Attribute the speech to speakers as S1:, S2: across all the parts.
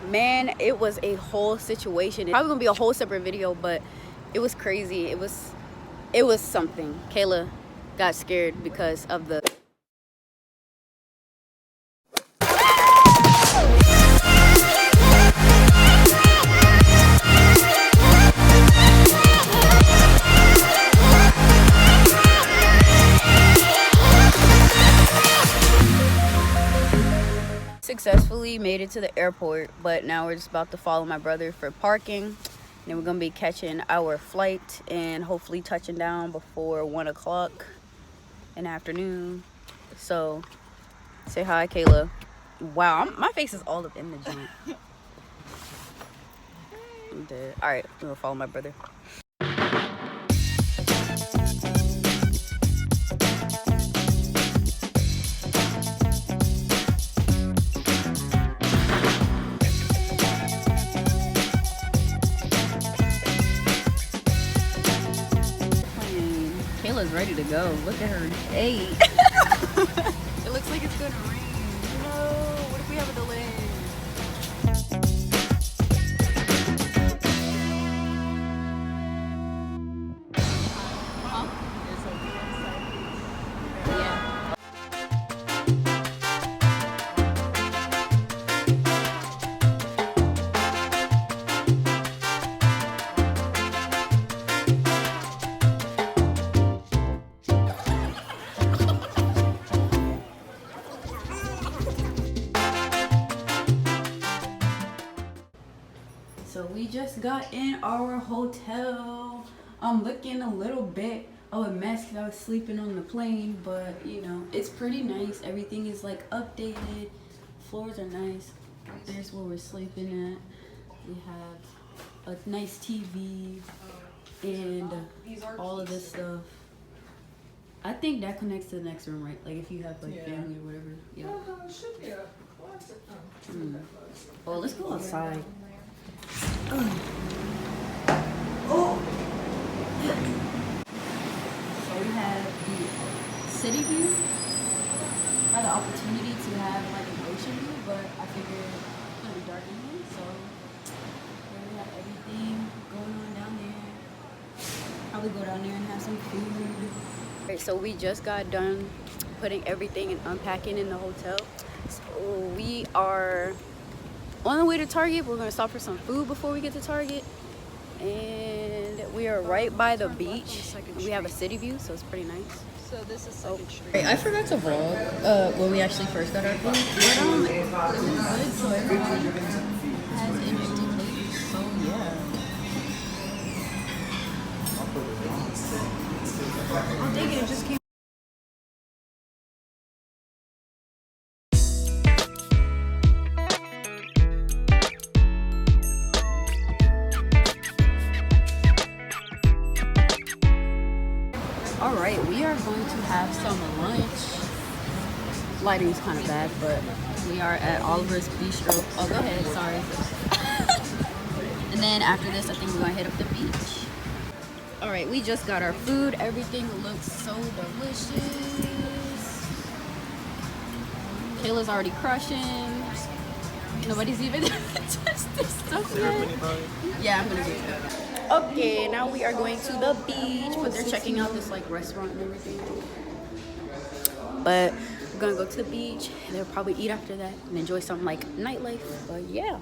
S1: Man, it was a whole situation. It's probably gonna be a whole separate video, but it was crazy. It was something. Kayla got scared because of the successfully made it to the airport, but now we're just about to follow my brother for parking. And then we're gonna be catching our flight and hopefully touching down before 1 o'clock in the afternoon. So say hi, Kayla. Wow, my face is all up in the joint. I'm dead. All right, we're gonna follow my brother. Kayla's ready to go. Look at her. Hey. It looks like it's gonna rain. No, what if we have a delay? So we just got in our hotel. I'm looking a little bit of a mess because I was sleeping on the plane, but you know, it's pretty nice. Everything is like updated. Floors are nice. There's where we're sleeping at. We have a nice TV and all of this stuff. I think that connects to the next room, right? Like if you have like family or whatever. Yeah.
S2: Should be a closet.
S1: Oh, let's go outside. Oh. So we have the city view. I had the opportunity to have like an ocean view, but I figured it's gonna be dark in here, so we have everything going on down there. Probably go down there and have some food. Alright, so we just got done putting everything and unpacking in the hotel. So we are on the way to Target. We're gonna stop for some food before we get to Target, and we are right by the beach. We have a city view, so it's pretty nice.
S2: So this is Second Street.
S1: Hey, I forgot to vlog when we actually first got our food. But it was good, so everyone has an empty plate. So yeah.
S2: Oh dang it! It just came.
S1: Alright, we are going to have some lunch. Lighting's kind of bad, but we are at Oliver's Bistro. Oh, go ahead, sorry. And then after this, I think we're gonna hit up the beach. Alright, we just got our food. Everything looks so delicious. Kayla's already crushing. Nobody's even touched this stuff yet. Yeah, I'm gonna do it. Okay, now we are going to the beach, but they're checking out this like restaurant and everything. But we're gonna go to the beach. They'll probably eat after that and enjoy some like nightlife. But yeah.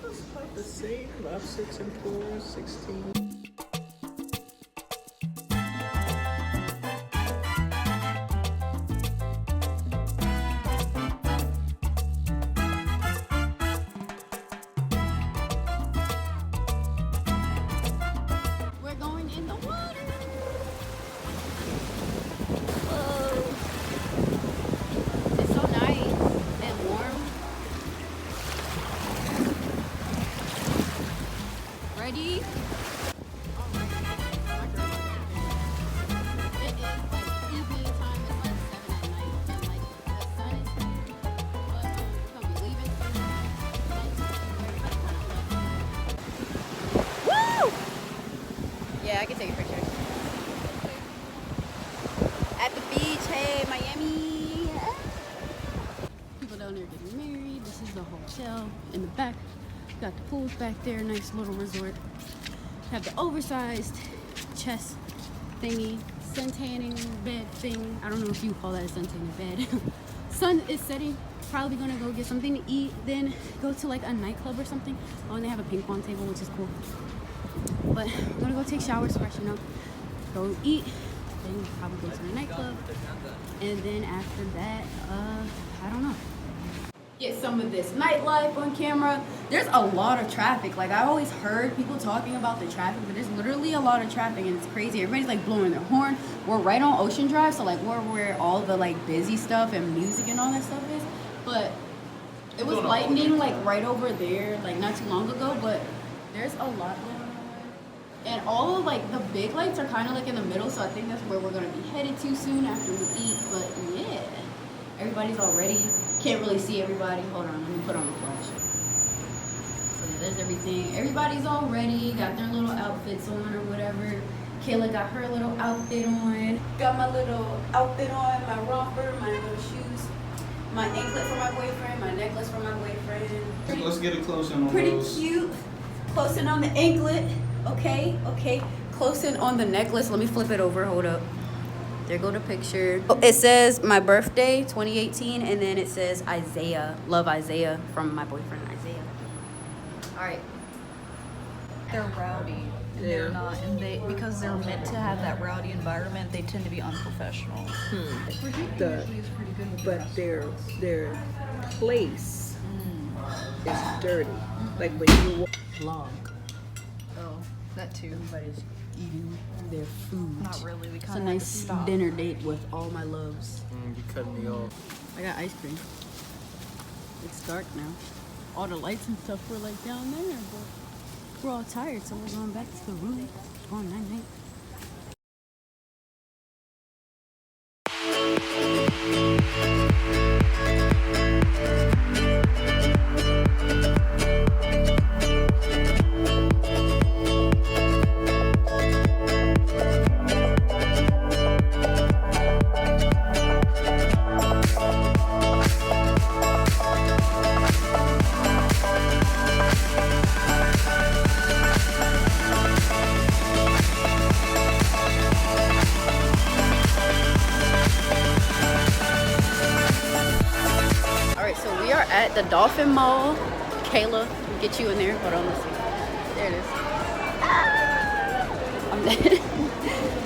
S2: It's about the same. About 6 and 4, 16.
S1: Ready? Yeah, I can take a picture. At the beach, hey, Miami. People down there getting married. This is the hotel in the back. Got the pools back there, nice little resort. Have the oversized chest thingy, sun tanning bed thing. I don't know if you call that a sun tanning bed. Sun is setting. Probably gonna go get something to eat, then go to like a nightclub or something. Oh, and they have a ping pong table, which is cool. But I'm gonna go take showers, freshen up, go eat, then probably go to the nightclub, and then after that, I don't know. Get some of this nightlife on camera. There's a lot of traffic. Like, I've always heard people talking about the traffic, but there's literally a lot of traffic and it's crazy. Everybody's like blowing their horn. We're right on Ocean Drive, so like where all the like busy stuff and music and all that stuff is. But it was lightning like right over there, like not too long ago, but there's a lot going on. And all of like the big lights are kind of like in the middle, so I think that's where we're gonna be headed to soon after we eat. But yeah, everybody's all ready. Can't really see everybody. Hold on, let me put on the flash. So yeah, there's everything. Everybody's all ready, got their little outfits on or whatever. Kayla got her little outfit on. Got my little outfit on, my romper, my little shoes, my anklet for my boyfriend, my necklace for my boyfriend.
S2: Let's get a close in on
S1: Pretty
S2: those.
S1: cute. Close in on the anklet. Okay. Close in on the necklace. Let me flip it over. Hold up. There go the picture. Oh, it says my birthday, 2018, and then it says Isaiah. Love Isaiah from my boyfriend Isaiah. All right.
S3: They're rowdy. And they're not, and they, because they're meant to have that rowdy environment, they tend to be unprofessional.
S2: But their place is dirty. Like when you vlog.
S3: Oh, that too.
S1: Everybody's eating their food.
S3: Not really. We
S1: It's a
S3: kind of
S1: nice
S3: stop.
S1: dinner date with all my loves.
S2: You cutting me off.
S1: I got ice cream. It's dark now. All the lights and stuff were like down there, but we're all tired, so we're going back to the room. Going night-night. At the Dolphin Mall. Kayla, we'll get you in there. Hold on, let's see. There it is. I'm dead.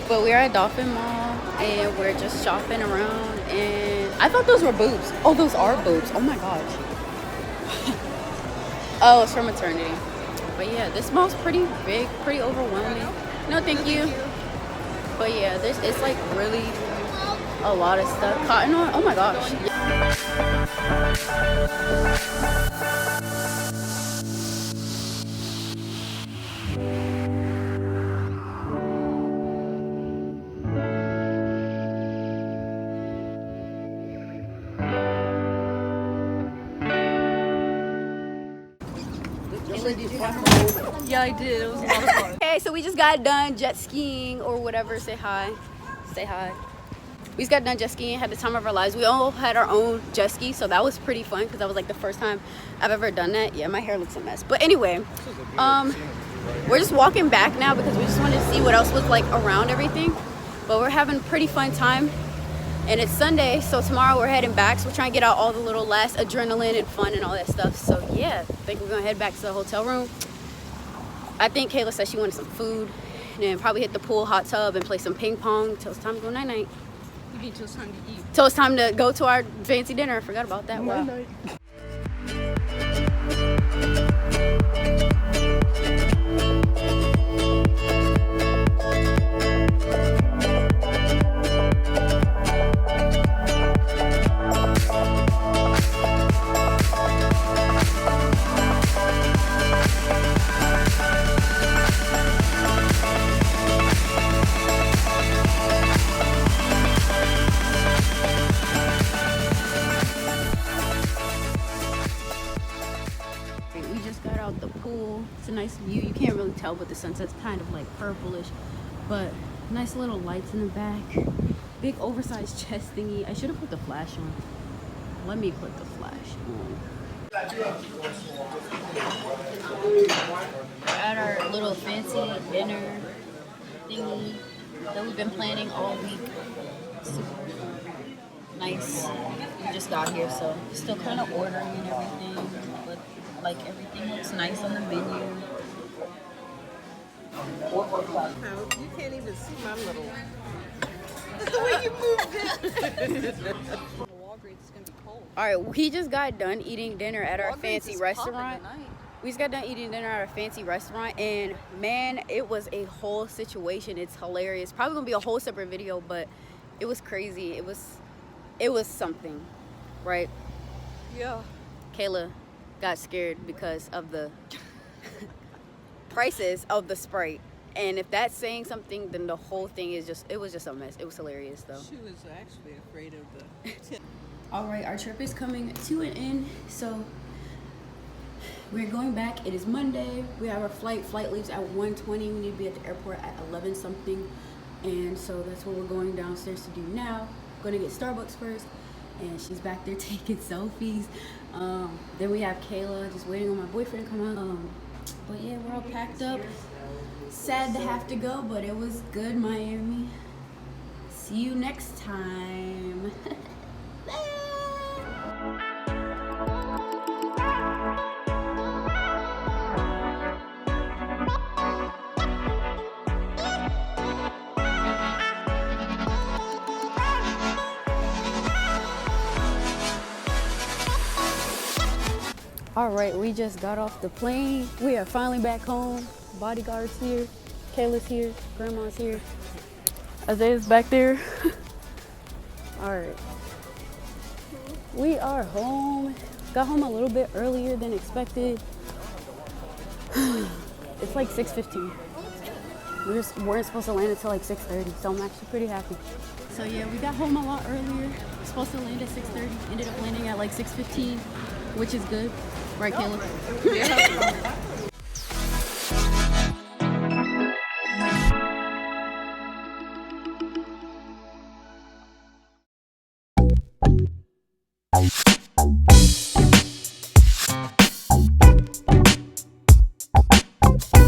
S1: But we're at Dolphin Mall and we're just shopping around, and I thought those were boobs. Oh, those are boobs. Oh my gosh. Oh, it's for maternity. But yeah, this mall's pretty big, pretty overwhelming. No, thank you. But yeah, it's like really a lot of stuff. Cotton On. Oh my gosh.
S3: Yeah, I did. It was a lot of fun.
S1: Okay, so we just got done jet skiing or whatever. Say hi. Say hi. We just got done jet skiing, had the time of our lives. We all had our own jet ski, so that was pretty fun because that was like the first time I've ever done that. Yeah, my hair looks a mess. But anyway, we're just walking back now because we just wanted to see what else was like around everything. But we're having a pretty fun time. And it's Sunday, so tomorrow we're heading back. So we're trying to get out all the little last adrenaline and fun and all that stuff. So yeah, I think we're gonna head back to the hotel room. I think Kayla said she wanted some food. And then probably hit the pool, hot tub, and play some ping pong till it's time to go night-night.
S3: You need till it's time to eat.
S1: Till it's time to go to our fancy dinner. I forgot about that. Wow. It's a nice view. You can't really tell, but the sunset's kind of like purplish, but nice little lights in the back. Big oversized chest thingy. I should have put the flash on. Let me put the flash on. little fancy dinner thingy that we've been planning all week. Super nice. We just got here, so still kind of ordering and everything. But like everything looks nice on the menu.
S2: Now, you can't even see my little. The way you moved it.
S3: Walgreens is gonna be cold.
S1: All right, we just got done eating dinner at our
S3: Walgreens
S1: fancy
S3: is
S1: restaurant.
S3: popping tonight.
S1: We just got done eating dinner at our fancy restaurant, and man, it was a whole situation. It's hilarious. Probably gonna be a whole separate video, but it was crazy. It was something, right?
S3: Yeah.
S1: Kayla got scared because of the prices of the Sprite. And if that's saying something, then the whole thing is just, it was just a mess. It was hilarious though.
S2: She was actually afraid of the.
S1: All right, our trip is coming to an end. So we're going back. It is Monday. We have our flight. Flight leaves at 1:20. We need to be at the airport at 11 something. And so that's what we're going downstairs to do now. Going to get Starbucks first. And she's back there taking selfies. Then we have Kayla just waiting on my boyfriend to come out. But yeah, we're all packed up. Sad to have to go, but it was good, Miami. See you next time. All right, we just got off the plane. We are finally back home. Bodyguard's here, Kayla's here, Grandma's here. Isaiah's back there. All right, we are home. Got home a little bit earlier than expected. It's like 6:15. We weren't supposed to land until like 6:30, so I'm actually pretty happy. So yeah, we got home a lot earlier. Supposed to land at 6:30. Ended up landing at like 6:15, which is good. Right, Kayla?
S2: Yeah.